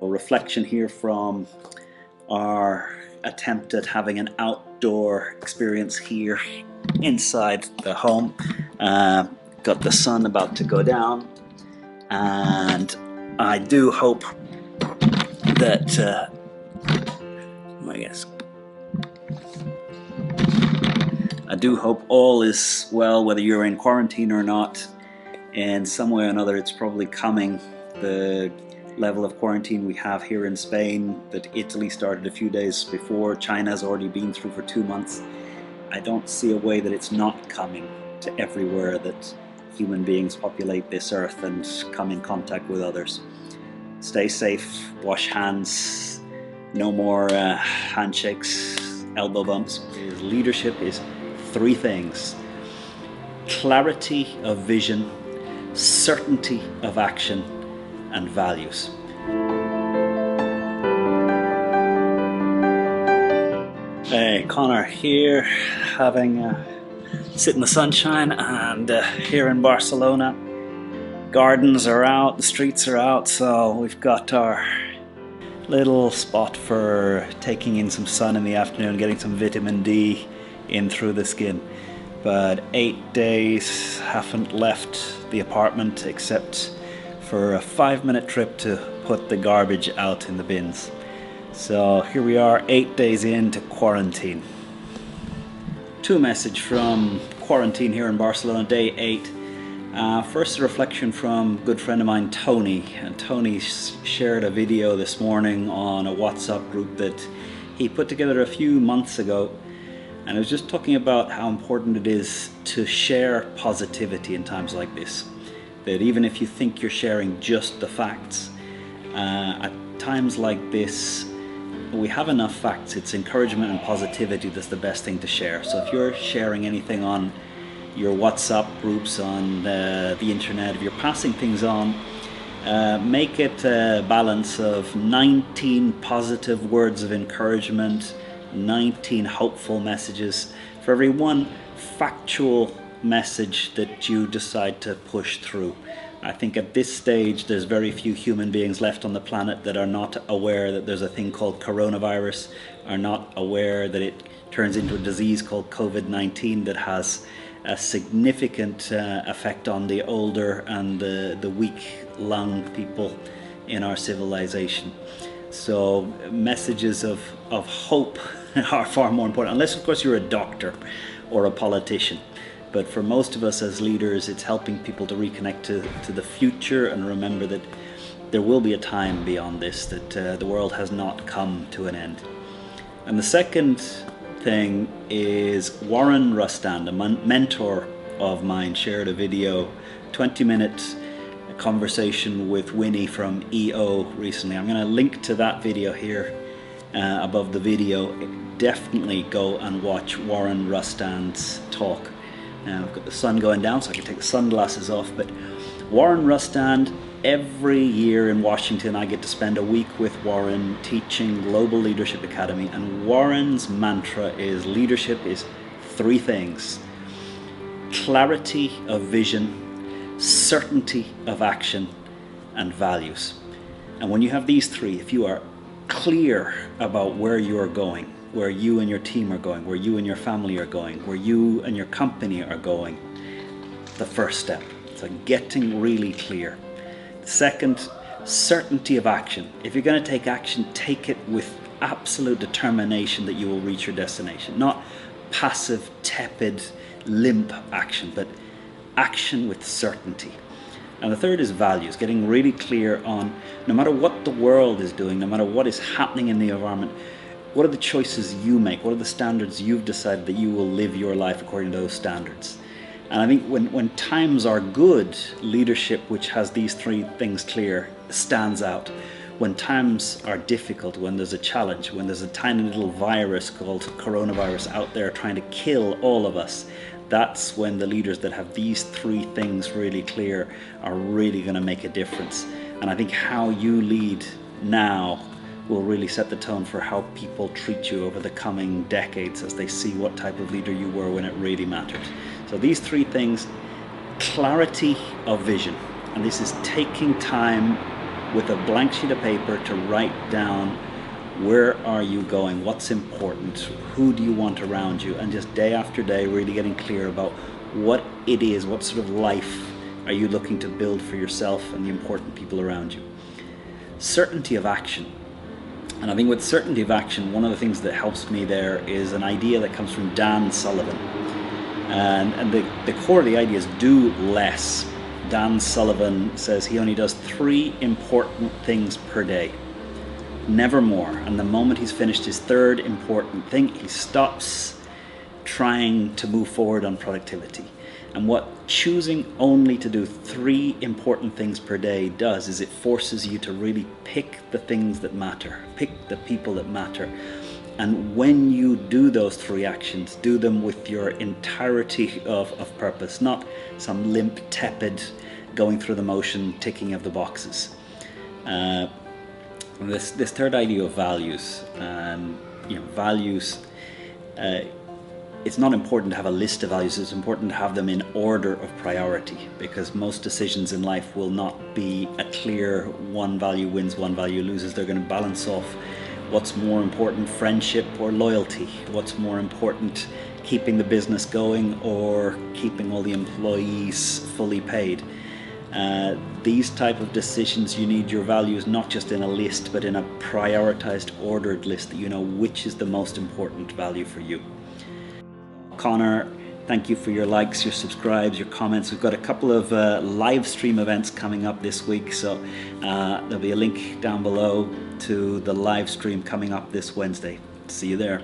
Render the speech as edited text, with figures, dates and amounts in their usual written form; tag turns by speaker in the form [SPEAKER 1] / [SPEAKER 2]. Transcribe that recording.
[SPEAKER 1] A reflection here from our attempt at having an outdoor experience here inside the home. Got the sun about to go down, and I do hope that I do hope all is well, whether you're in quarantine or not. In some way or another, it's probably coming. The level of quarantine we have here in Spain, that Italy started a few days before, China's already been through for 2 months. I don't see a way that it's not coming to everywhere that human beings populate this earth and come in contact with others. Stay safe, wash hands, no more handshakes, elbow bumps. Leadership is 3 things: clarity of vision, certainty of action, and values. Hey, Conor here, having sit in the sunshine, and here in Barcelona, gardens are out, the streets are out, so we've got our little spot for taking in some sun in the afternoon, getting some vitamin D in through the skin. But 8 days haven't left the apartment except for a 5-minute trip to put the garbage out in the bins. So here we are, 8 days into quarantine. To a message from quarantine here in Barcelona, day 8. First, a reflection from a good friend of mine, Tony. And Tony shared a video this morning on a WhatsApp group that he put together a few months ago. And it was just talking about how important it is to share positivity in times like this. That even if you think you're sharing just the facts, at times like this, we have enough facts. It's encouragement and positivity that's the best thing to share. So if you're sharing anything on your WhatsApp groups, on the internet, if you're passing things on, make it a balance of 19 positive words of encouragement, 19 hopeful messages for every one factual message that you decide to push through. I think at this stage there's very few human beings left on the planet that are not aware that there's a thing called coronavirus, are not aware that it turns into a disease called Covid-19 that has a significant effect on the older and the weak-lunged people in our civilization. So messages of hope are far more important, unless of course you're a doctor or a politician. But for most of us as leaders, it's helping people to reconnect to the future and remember that there will be a time beyond this, that the world has not come to an end. And the second thing is Warren Rustand, a mentor of mine, shared a video, 20-minute conversation with Winnie from EO recently. I'm going to link to that video here above the video. Definitely go and watch Warren Rustand's talk. I've got the sun going down, so I can take the sunglasses off. But Warren Rustand, every year in Washington, I get to spend a week with Warren teaching Global Leadership Academy. And Warren's mantra is leadership is 3 things: clarity of vision, certainty of action, and values. And when you have these 3, if you are clear about where you are going, where you and your team are going, where you and your family are going, where you and your company are going, the first step. So getting really clear. Second, certainty of action. If you're going to take action, take it with absolute determination that you will reach your destination. Not passive, tepid, limp action, but action with certainty. And the third is values, getting really clear on, no matter what the world is doing, no matter what is happening in the environment, what are the choices you make? What are the standards you've decided that you will live your life according to those standards? And I think when times are good, leadership which has these 3 things clear stands out. When times are difficult, when there's a challenge, when there's a tiny little virus called coronavirus out there trying to kill all of us, that's when the leaders that have these 3 things really clear are really going to make a difference. And I think how you lead now will really set the tone for how people treat you over the coming decades as they see what type of leader you were when it really mattered. So these 3 things: clarity of vision, and this is taking time with a blank sheet of paper to write down where are you going, what's important, who do you want around you, and just day after day really getting clear about what it is, what sort of life are you looking to build for yourself and the important people around you. Certainty of action. And I think with certainty of action, one of the things that helps me there is an idea that comes from Dan Sullivan. And the core of the idea is do less. Dan Sullivan says he only does 3 important things per day, never more. And the moment he's finished his 3rd important thing, he stops trying to move forward on productivity. And what choosing only to do 3 important things per day does is it forces you to really pick the things that matter, pick the people that matter. And when you do those 3 actions, do them with your entirety of purpose, not some limp, tepid, going through the motion, ticking of the boxes. This 3rd idea of values, and values, it's not important to have a list of values, it's important to have them in order of priority, because most decisions in life will not be a clear one value wins, one value loses. They're going to balance off what's more important, friendship or loyalty, what's more important, keeping the business going or keeping all the employees fully paid. These type of decisions, you need your values not just in a list, but in a prioritized, ordered list, that you know which is the most important value for you. Conor, thank you for your likes, your subscribes, your comments. We've got a couple of live stream events coming up this week, so there'll be a link down below to the live stream coming up this Wednesday. See you there.